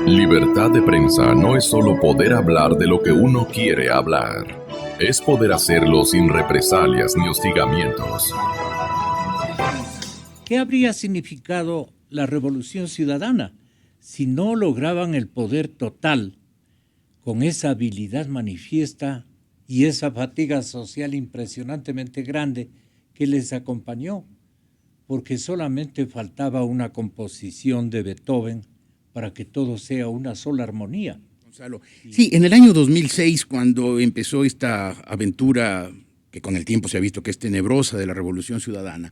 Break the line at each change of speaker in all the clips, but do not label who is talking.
Libertad de prensa no es solo poder hablar de lo que uno quiere hablar. Es poder hacerlo sin represalias ni hostigamientos.
¿Qué habría significado la revolución ciudadana si no lograban el poder total con esa habilidad manifiesta y esa fatiga social impresionantemente grande que les acompañó? Porque solamente faltaba una composición de Beethoven para que todo sea una sola armonía.
Gonzalo. Sí, en el año 2006, cuando empezó esta aventura, que con el tiempo se ha visto que es tenebrosa, de la Revolución Ciudadana,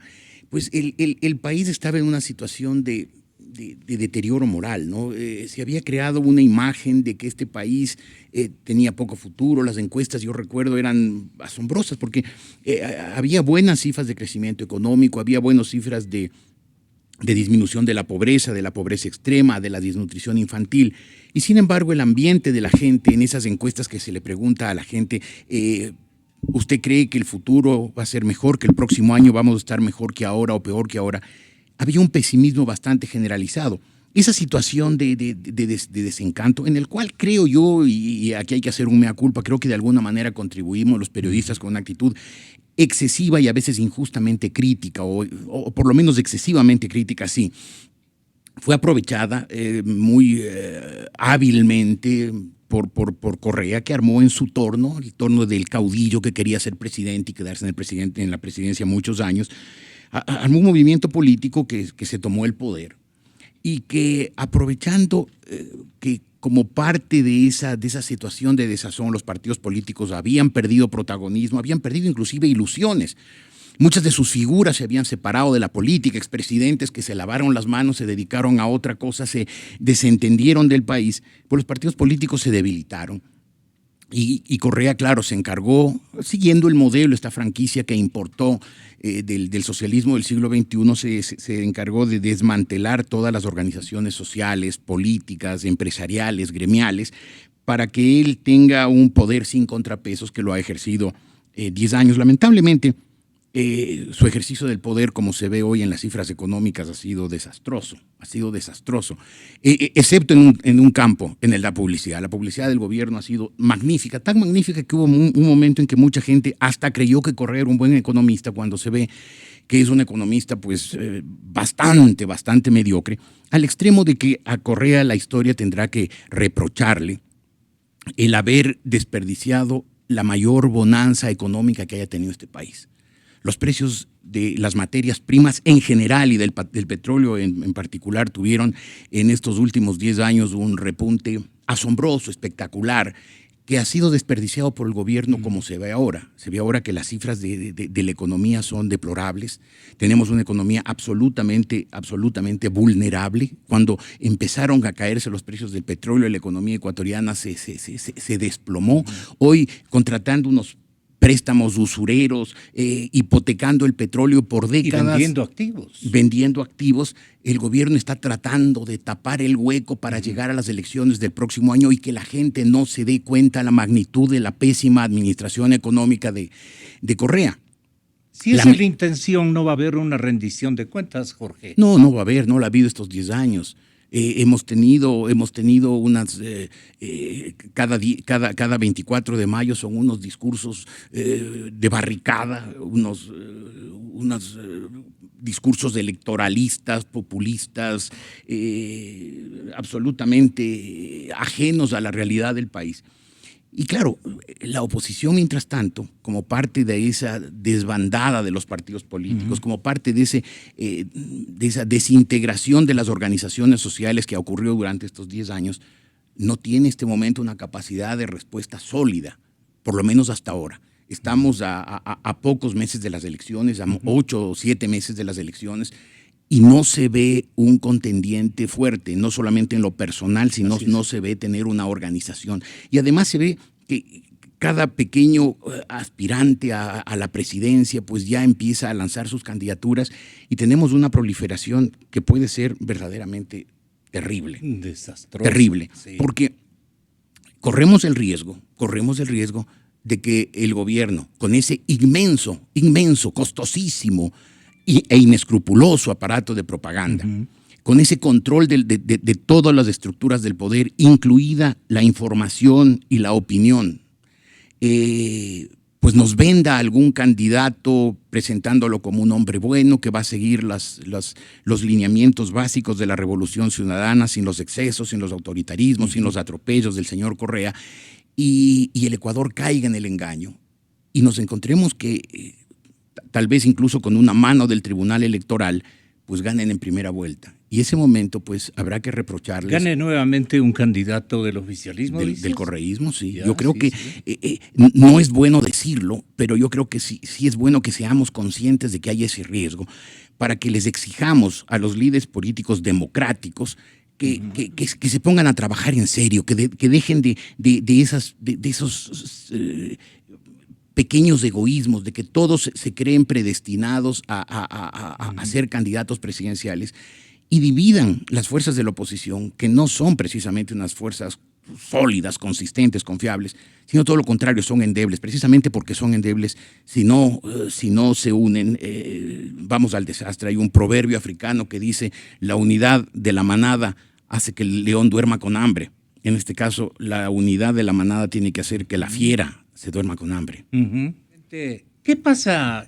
pues el país estaba en una situación de deterioro moral, ¿no? Se había creado una imagen de que este país tenía poco futuro. Las encuestas, yo recuerdo, eran asombrosas porque había buenas cifras de crecimiento económico, había buenas cifras de disminución de la pobreza extrema, de la desnutrición infantil. Y sin embargo, el ambiente de la gente en esas encuestas que se le pregunta a la gente, ¿usted cree que el futuro va a ser mejor, que el próximo año vamos a estar mejor que ahora o peor que ahora? Había un pesimismo bastante generalizado. Esa situación de desencanto, en el cual creo yo, y aquí hay que hacer un mea culpa, creo que de alguna manera contribuimos los periodistas con una actitud excesiva y a veces injustamente crítica, o por lo menos excesivamente crítica, sí. Fue aprovechada muy hábilmente por Correa, que armó en su torno, el torno del caudillo que quería ser presidente y quedarse en la presidencia muchos años. Armó un movimiento político que se tomó el poder y que, aprovechando que como parte de esa situación de desazón, los partidos políticos habían perdido protagonismo, habían perdido inclusive ilusiones. Muchas de sus figuras se habían separado de la política, expresidentes que se lavaron las manos, se dedicaron a otra cosa, se desentendieron del país, pues los partidos políticos se debilitaron. Y Correa, claro, se encargó, siguiendo el modelo, esta franquicia que importó del socialismo del siglo XXI, se encargó de desmantelar todas las organizaciones sociales, políticas, empresariales, gremiales, para que él tenga un poder sin contrapesos, que lo ha ejercido 10 años. Lamentablemente, su ejercicio del poder, como se ve hoy en las cifras económicas, ha sido desastroso, excepto en un campo, en el de la publicidad. La publicidad del gobierno ha sido magnífica, tan magnífica que hubo un momento en que mucha gente hasta creyó que Correa era un buen economista, cuando se ve que es un economista pues bastante mediocre, al extremo de que a Correa la historia tendrá que reprocharle el haber desperdiciado la mayor bonanza económica que haya tenido este país. Los precios de las materias primas en general y del petróleo en particular tuvieron en estos últimos 10 años un repunte asombroso, espectacular, que ha sido desperdiciado por el gobierno como se ve ahora. Se ve ahora que las cifras de la economía son deplorables. Tenemos una economía absolutamente vulnerable. Cuando empezaron a caerse los precios del petróleo, la economía ecuatoriana se desplomó. Hoy, contratando unos préstamos usureros, hipotecando el petróleo por décadas.
Y
vendiendo activos. El gobierno está tratando de tapar el hueco para llegar a las elecciones del próximo año y que la gente no se dé cuenta de la magnitud de la pésima administración económica de Correa.
Si esa es la intención, no va a haber una rendición de cuentas, Jorge.
No va a haber, no la ha habido estos 10 años. Hemos tenido unas, cada 24 de mayo son unos discursos de barricada, unos discursos electoralistas, populistas, absolutamente ajenos a la realidad del país. Y claro, la oposición, mientras tanto, como parte de esa desbandada de los partidos políticos, como parte de esa desintegración de las organizaciones sociales que ha ocurrido durante estos 10 años, no tiene en este momento una capacidad de respuesta sólida, por lo menos hasta ahora. Estamos a pocos meses de las elecciones, a 8 o 7 meses de las elecciones, y no se ve un contendiente fuerte, no solamente en lo personal, sino no se ve tener una organización. Y además se ve que cada pequeño aspirante a la presidencia pues ya empieza a lanzar sus candidaturas y tenemos una proliferación que puede ser verdaderamente terrible.
Desastroso.
Terrible,
sí.
Porque corremos el riesgo de que el gobierno, con ese inmenso, costosísimo e inescrupuloso aparato de propaganda, con ese control de todas las estructuras del poder, incluida la información y la opinión, pues nos venda algún candidato presentándolo como un hombre bueno que va a seguir los lineamientos básicos de la Revolución Ciudadana, sin los excesos, sin los autoritarismos, sin los atropellos del señor Correa, y el Ecuador caiga en el engaño y nos encontremos que tal vez incluso con una mano del Tribunal Electoral, pues ganen en primera vuelta. Y ese momento, pues, habrá que reprocharles.
¿Gane nuevamente un candidato del oficialismo?
Del correísmo, sí.
Ya,
yo creo
sí,
que
sí.
no es bueno decirlo, pero yo creo que sí es bueno que seamos conscientes de que hay ese riesgo para que les exijamos a los líderes políticos democráticos que se pongan a trabajar en serio, que dejen de esos pequeños egoísmos, de que todos se creen predestinados a ser candidatos presidenciales y dividan las fuerzas de la oposición, que no son precisamente unas fuerzas sólidas, consistentes, confiables, sino todo lo contrario, son endebles. Precisamente porque son endebles, si no se unen, vamos al desastre. Hay un proverbio africano que dice: la unidad de la manada hace que el león duerma con hambre. En este caso, la unidad de la manada tiene que hacer que la fiera se duerma con hambre.
¿Qué pasa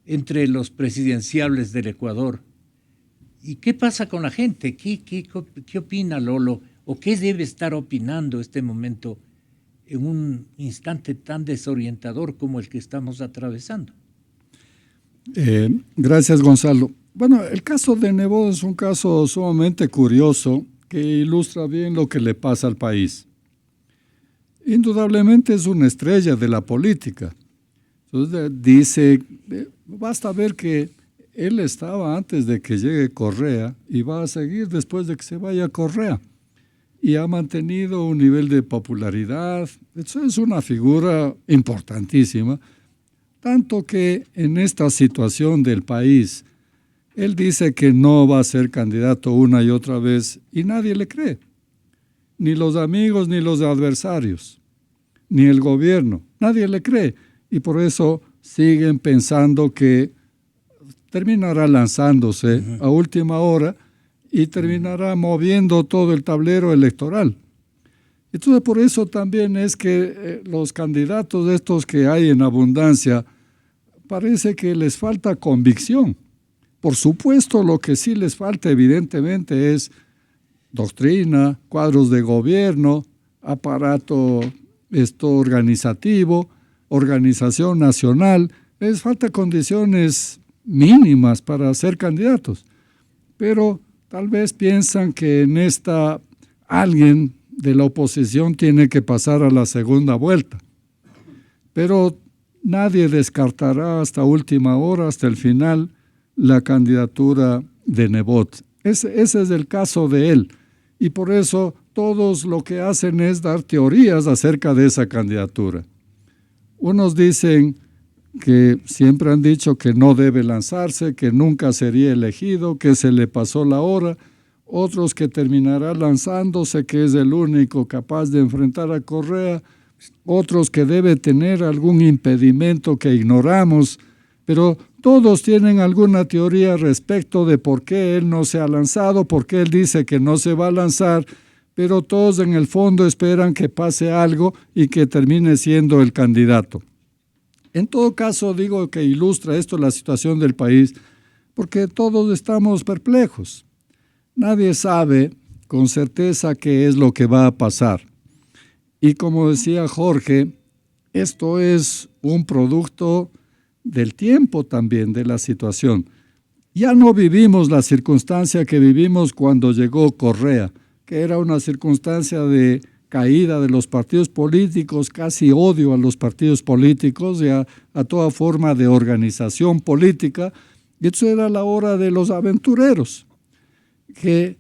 entre los presidenciables del Ecuador? ¿Y qué pasa con la gente? ¿Qué opina Lolo? ¿O qué debe estar opinando este momento en un instante tan desorientador como el que estamos atravesando?
Gracias, Gonzalo. Bueno, el caso de Nebot es un caso sumamente curioso que ilustra bien lo que le pasa al país. Indudablemente es una estrella de la política. Entonces dice, basta ver que él estaba antes de que llegue Correa y va a seguir después de que se vaya Correa. Y ha mantenido un nivel de popularidad. Eso es una figura importantísima. Tanto que en esta situación del país, él dice que no va a ser candidato una y otra vez y nadie le cree. Ni los amigos, ni los adversarios, ni el gobierno. Nadie le cree. Y por eso siguen pensando que terminará lanzándose a última hora y terminará moviendo todo el tablero electoral. Entonces, por eso también es que los candidatos estos que hay en abundancia, parece que les falta convicción. Por supuesto, lo que sí les falta evidentemente es doctrina, cuadros de gobierno, aparato organizativo, organización nacional. Les falta condiciones mínimas para ser candidatos. Pero tal vez piensan que en esta alguien de la oposición tiene que pasar a la segunda vuelta. Pero nadie descartará hasta última hora, hasta el final, la candidatura de Nebot. Ese es el caso de él. Y por eso todos lo que hacen es dar teorías acerca de esa candidatura. Unos dicen que siempre han dicho que no debe lanzarse, que nunca sería elegido, que se le pasó la hora. Otros que terminará lanzándose, que es el único capaz de enfrentar a Correa. Otros que debe tener algún impedimento que ignoramos, pero todos tienen alguna teoría respecto de por qué él no se ha lanzado, por qué él dice que no se va a lanzar, pero todos en el fondo esperan que pase algo y que termine siendo el candidato. En todo caso, digo que ilustra esto la situación del país, porque todos estamos perplejos. Nadie sabe con certeza qué es lo que va a pasar. Y como decía Jorge, esto es un producto del tiempo también, de la situación. Ya no vivimos la circunstancia que vivimos cuando llegó Correa, que era una circunstancia de caída de los partidos políticos, casi odio a los partidos políticos y a toda forma de organización política. Y eso era la hora de los aventureros, que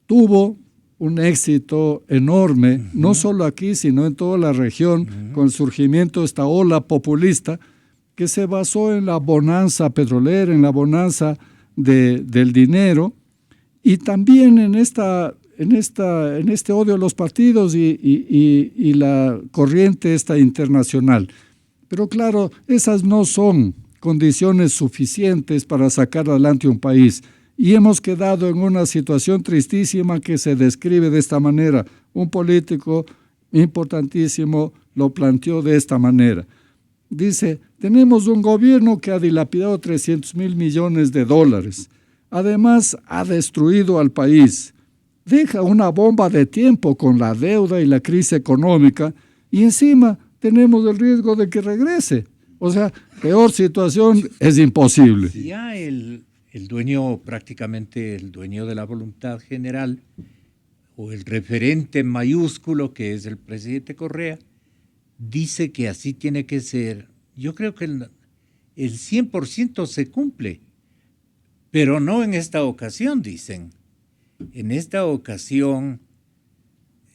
tuvo un éxito enorme, no solo aquí, sino en toda la región, con el surgimiento de esta ola populista que se basó en la bonanza petrolera, en la bonanza del dinero, y también en este odio a los partidos y la corriente esta internacional. Pero claro, esas no son condiciones suficientes para sacar adelante un país. y hemos quedado en una situación tristísima que se describe de esta manera. Un político importantísimo lo planteó de esta manera. Dice, tenemos un gobierno que ha dilapidado 300.000 millones de dólares. Además, ha destruido al país. Deja una bomba de tiempo con la deuda y la crisis económica y encima tenemos el riesgo de que regrese. O sea, peor situación es imposible.
Ya el dueño, prácticamente el dueño de la voluntad general, o el referente mayúsculo que es el presidente Correa, dice que así tiene que ser. Yo creo que el 100% se cumple, pero no en esta ocasión, dicen. En esta ocasión,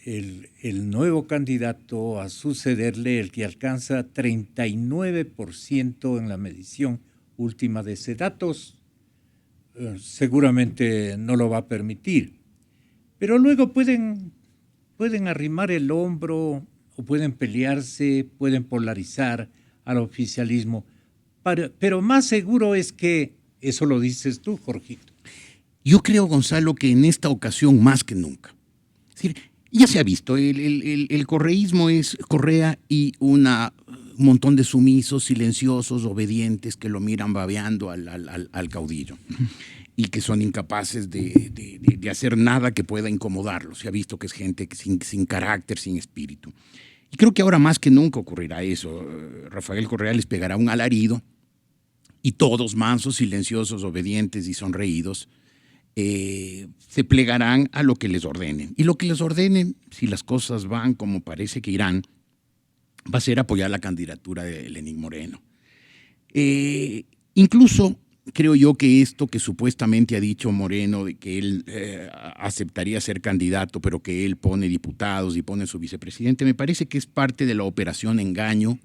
el nuevo candidato a sucederle, el que alcanza 39% en la medición última de Sedatos, seguramente no lo va a permitir. Pero luego pueden arrimar el hombro o pueden pelearse, pueden polarizar al oficialismo. Pero más seguro es que, eso lo dices tú, Jorgito.
Yo creo, Gonzalo, que en esta ocasión más que nunca. Es decir, ya se ha visto, el correísmo es Correa y un montón de sumisos, silenciosos, obedientes que lo miran babeando al caudillo y que son incapaces de hacer nada que pueda incomodarlo. Se ha visto que es gente sin carácter, sin espíritu. Y creo que ahora más que nunca ocurrirá eso. Rafael Correa les pegará un alarido y todos, mansos, silenciosos, obedientes y sonreídos, se plegarán a lo que les ordenen. Y lo que les ordenen, si las cosas van como parece que irán, va a ser apoyar la candidatura de Lenín Moreno. Incluso creo yo que esto que supuestamente ha dicho Moreno, de que él aceptaría ser candidato, pero que él pone diputados y pone su vicepresidente, me parece que es parte de la operación engaño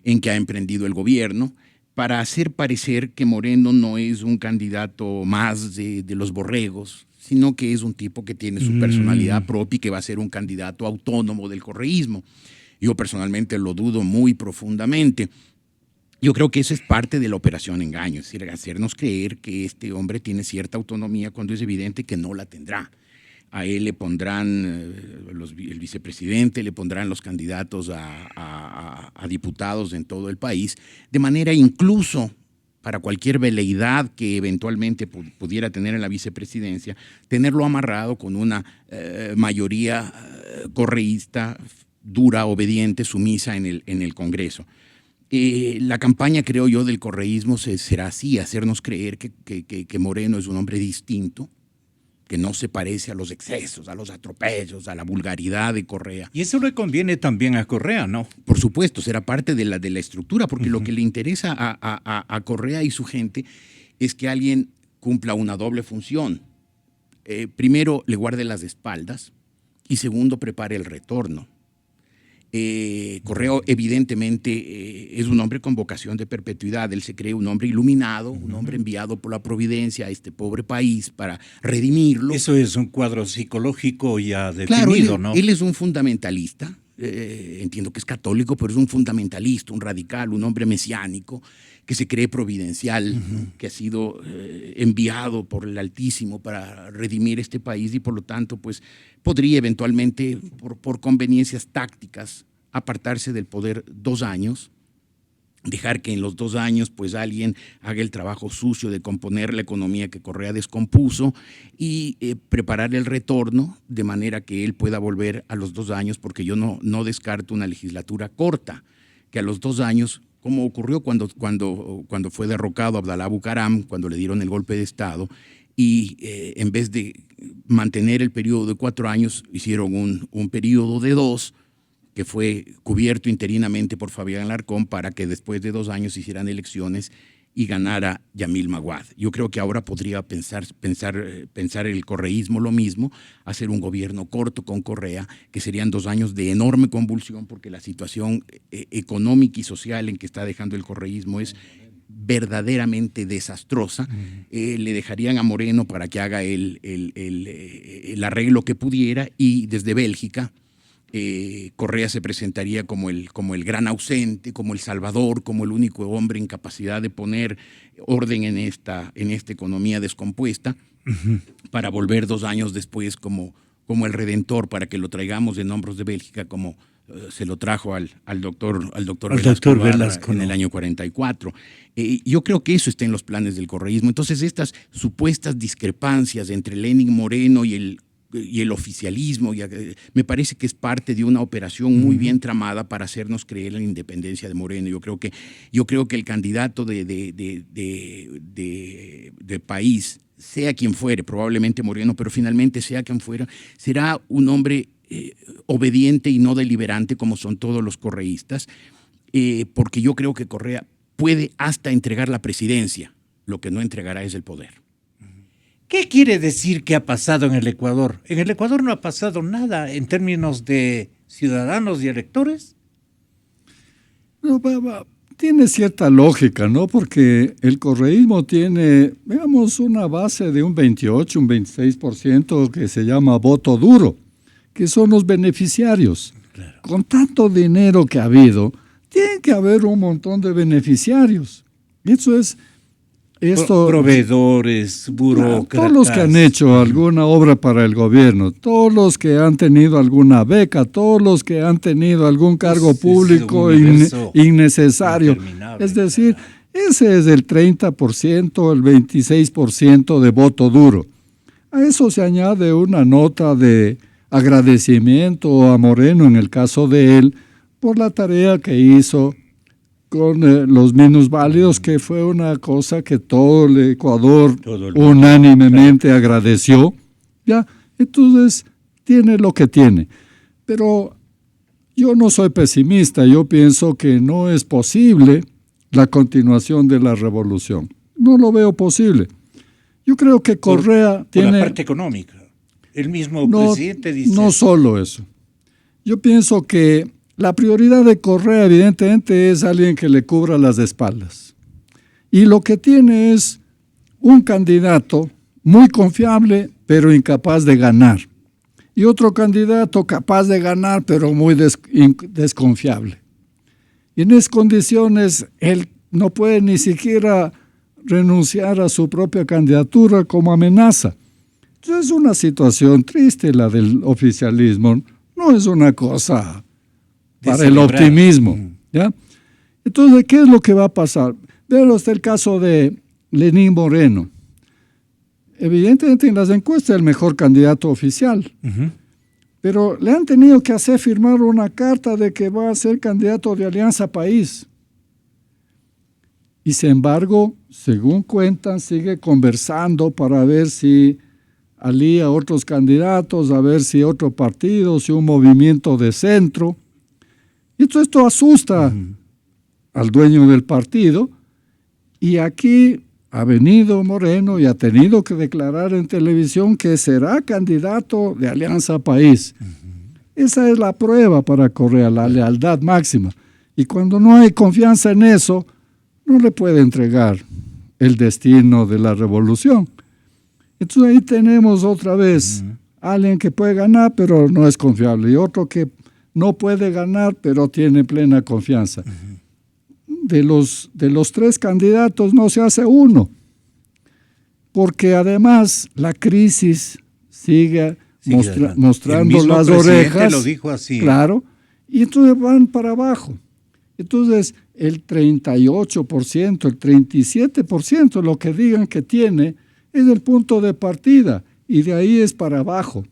en que ha emprendido el gobierno, para hacer parecer que Moreno no es un candidato más de los borregos, sino que es un tipo que tiene su personalidad propia y que va a ser un candidato autónomo del correísmo. Yo personalmente lo dudo muy profundamente. Yo creo que eso es parte de la operación engaño, es decir, hacernos creer que este hombre tiene cierta autonomía cuando es evidente que no la tendrá. A él le pondrán el vicepresidente, le pondrán los candidatos a diputados en todo el país, de manera incluso para cualquier veleidad que eventualmente pudiera tener en la vicepresidencia, tenerlo amarrado con una mayoría correísta, dura, obediente, sumisa en el Congreso. La campaña, creo yo, del correísmo será así, hacernos creer que Moreno es un hombre distinto, que no se parece a los excesos, a los atropellos, a la vulgaridad de Correa.
Y eso le conviene también a Correa, ¿no?
Por supuesto, será parte de la estructura, porque lo que le interesa a Correa y su gente es que alguien cumpla una doble función. Primero, le guarde las espaldas y segundo, prepare el retorno. Correa evidentemente es un hombre con vocación de perpetuidad. Él se cree un hombre iluminado, un hombre enviado por la providencia a este pobre país para redimirlo.
Eso es un cuadro psicológico ya definido,
claro,
¿no?
Él es un fundamentalista, entiendo que es católico, pero es un fundamentalista, un radical, un hombre mesiánico que se cree providencial, que ha sido enviado por el Altísimo para redimir este país y por lo tanto pues podría eventualmente por conveniencias tácticas apartarse del poder 2 años, dejar que en los 2 años pues alguien haga el trabajo sucio de componer la economía que Correa descompuso y preparar el retorno de manera que él pueda volver a los 2 años, porque yo no descarto una legislatura corta, que a los 2 años, como ocurrió cuando fue derrocado Abdalá Bucaram, cuando le dieron el golpe de Estado, y en vez de mantener el periodo de 4 años, hicieron un periodo de 2, que fue cubierto interinamente por Fabián Alarcón para que después de 2 años hicieran elecciones y ganara Yamil Maguad. Yo creo que ahora podría pensar el correísmo lo mismo, hacer un gobierno corto con Correa, que serían 2 años de enorme convulsión, porque la situación económica y social en que está dejando el correísmo es verdaderamente desastrosa. Le dejarían a Moreno para que haga el arreglo que pudiera, y desde Bélgica Correa se presentaría como el gran ausente, como el salvador, como el único hombre en capacidad de poner orden en esta economía descompuesta, para volver 2 años después como el redentor, para que lo traigamos en hombros de Bélgica, como se lo trajo al doctor Velasco en el año 44. Yo creo que eso está en los planes del correísmo. Entonces, estas supuestas discrepancias entre Lenin Moreno y el oficialismo, me parece que es parte de una operación muy bien tramada para hacernos creer en la independencia de Moreno. Yo creo que el candidato de país, sea quien fuere, probablemente Moreno, pero finalmente sea quien fuera, será un hombre obediente y no deliberante, como son todos los correístas, porque yo creo que Correa puede hasta entregar la presidencia, lo que no entregará es el poder.
¿Qué quiere decir que ha pasado en el Ecuador? En el Ecuador no ha pasado nada en términos de ciudadanos y electores.
No, tiene cierta lógica, ¿no? Porque el correísmo tiene, digamos, una base de un 28, un 26% que se llama voto duro, que son los beneficiarios. Claro. Con tanto dinero que ha habido, tiene que haber un montón de beneficiarios. Eso es...
proveedores, burócratas.
Todos los que han hecho alguna obra para el gobierno, todos los que han tenido alguna beca, todos los que han tenido algún cargo público innecesario. Es decir, ese es el 30%, el 26% de voto duro. A eso se añade una nota de agradecimiento a Moreno, en el caso de él, por la tarea que hizo con los minusválidos, que fue una cosa que todo el Ecuador unánimemente agradeció. ¿Ya? Entonces, tiene lo que tiene. Pero yo no soy pesimista, yo pienso que no es posible la continuación de la revolución. No lo veo posible. Yo creo que Correa tiene...
Por la parte económica. El mismo presidente dice...
No solo eso. Yo pienso que la prioridad de Correa, evidentemente, es alguien que le cubra las espaldas. Y lo que tiene es un candidato muy confiable, pero incapaz de ganar. Y otro candidato capaz de ganar, pero muy desconfiable. Y en esas condiciones, él no puede ni siquiera renunciar a su propia candidatura como amenaza. Entonces, es una situación triste la del oficialismo. No es una cosa para el optimismo, ¿ya? Entonces, ¿qué es lo que va a pasar? Vean hasta el caso de Lenín Moreno. Evidentemente en las encuestas el mejor candidato oficial, pero le han tenido que hacer firmar una carta de que va a ser candidato de Alianza País. Y sin embargo, según cuentan, sigue conversando para ver si alía otros candidatos, a ver si otro partido, si un movimiento de centro. Y esto asusta al dueño del partido, y aquí ha venido Moreno y ha tenido que declarar en televisión que será candidato de Alianza País. Esa es la prueba para Correa, la lealtad máxima. Y cuando no hay confianza en eso, no le puede entregar el destino de la revolución. Entonces ahí tenemos otra vez alguien que puede ganar, pero no es confiable, y otro que no puede ganar, pero tiene plena confianza. De los 3 candidatos no se hace uno, porque además la crisis sigue mostrando las orejas.
Lo dijo así.
Claro, y entonces van para abajo. Entonces, el 38%, el 37%, lo que digan que tiene, es el punto de partida, y de ahí es para abajo.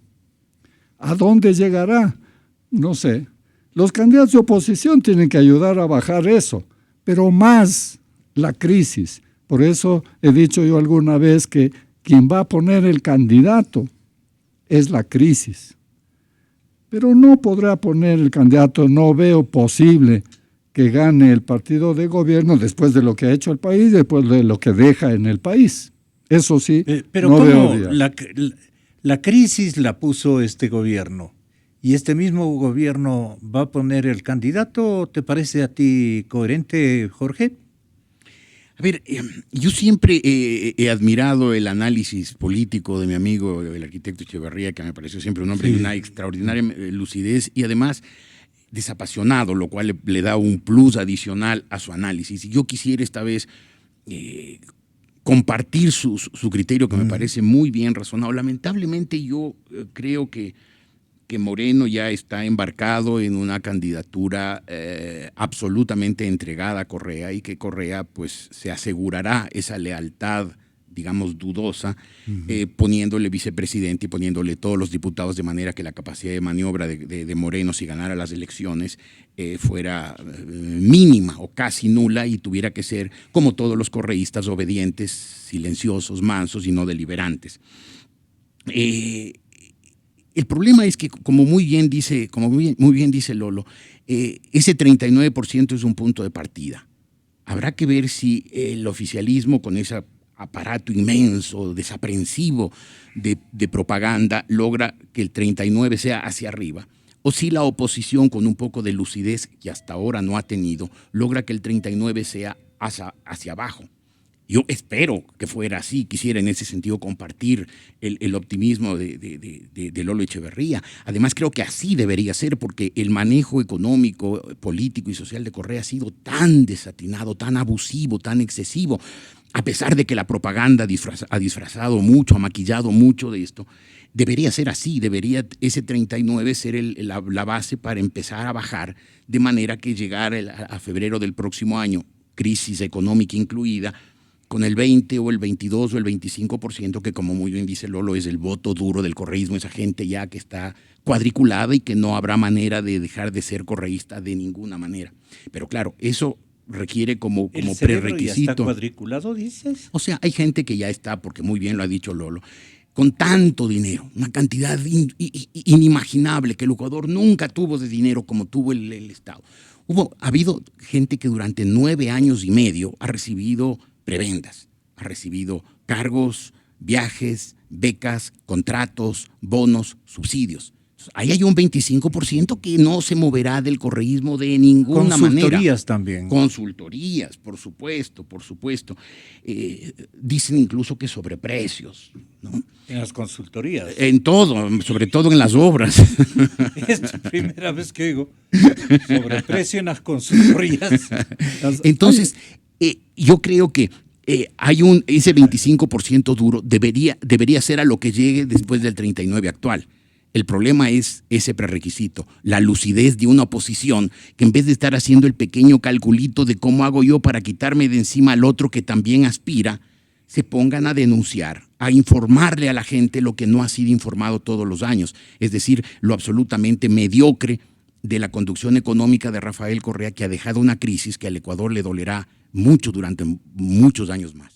¿A dónde llegará? No sé. Los candidatos de oposición tienen que ayudar a bajar eso, pero más la crisis. Por eso he dicho yo alguna vez que quien va a poner el candidato es la crisis. Pero no podrá poner el candidato, no veo posible que gane el partido de gobierno después de lo que ha hecho el país, después de lo que deja en el país. Eso sí,
pero
no
¿cómo
veo
la crisis la puso este gobierno? ¿Y este mismo gobierno va a poner el candidato? ¿Te parece a ti coherente, Jorge?
A ver, yo siempre he admirado el análisis político de mi amigo, el arquitecto Echeverría, que me pareció siempre un hombre de una extraordinaria lucidez y además desapasionado, lo cual le da un plus adicional a su análisis. Y yo quisiera esta vez compartir su criterio, que me parece muy bien razonado. Lamentablemente yo creo que Moreno ya está embarcado en una candidatura absolutamente entregada a Correa, y que Correa pues se asegurará esa lealtad, digamos, dudosa, poniéndole vicepresidente y poniéndole todos los diputados, de manera que la capacidad de maniobra de Moreno, si ganara las elecciones, fuera mínima o casi nula, y tuviera que ser, como todos los correístas, obedientes, silenciosos, mansos y no deliberantes. El problema es que, como muy bien dice Lolo, ese 39% es un punto de partida. Habrá que ver si el oficialismo, con ese aparato inmenso, desaprensivo de propaganda, logra que el 39 sea hacia arriba, o si la oposición, con un poco de lucidez que hasta ahora no ha tenido, logra que el 39 sea hacia abajo. Yo espero que fuera así, quisiera en ese sentido compartir el optimismo de Lolo Echeverría. Además, creo que así debería ser, porque el manejo económico, político y social de Correa ha sido tan desatinado, tan abusivo, tan excesivo, a pesar de que la propaganda ha disfrazado mucho, ha maquillado mucho de esto. Debería ser así, debería ese 39 ser la base para empezar a bajar, de manera que llegar a febrero del próximo año, crisis económica incluida, con el 20 o el 22 o el 25%, que, como muy bien dice Lolo, es el voto duro del correísmo, esa gente ya que está cuadriculada y que no habrá manera de dejar de ser correísta de ninguna manera. Pero claro, eso requiere como prerequisito.
¿Ya está cuadriculado, dices?
O sea, hay gente que ya está, porque muy bien lo ha dicho Lolo, con tanto dinero, una cantidad inimaginable que el Ecuador nunca tuvo de dinero como tuvo el Estado. Ha habido gente que durante 9 años y medio ha recibido prebendas, ha recibido cargos, viajes, becas, contratos, bonos, subsidios. Ahí hay un 25% que no se moverá del correísmo de ninguna manera.
Consultorías también.
Consultorías, por supuesto, por supuesto. Dicen incluso que sobreprecios, ¿no?
En las consultorías.
En todo, sobre todo en las obras.
Es la primera vez que oigo sobreprecio en las consultorías.
Entonces, yo creo que ese 25% duro debería ser a lo que llegue después del 39 actual. El problema es ese prerequisito, la lucidez de una oposición que, en vez de estar haciendo el pequeño calculito de cómo hago yo para quitarme de encima al otro que también aspira, se pongan a denunciar, a informarle a la gente lo que no ha sido informado todos los años, es decir, lo absolutamente mediocre de la conducción económica de Rafael Correa, que ha dejado una crisis que al Ecuador le dolerá mucho durante muchos años más.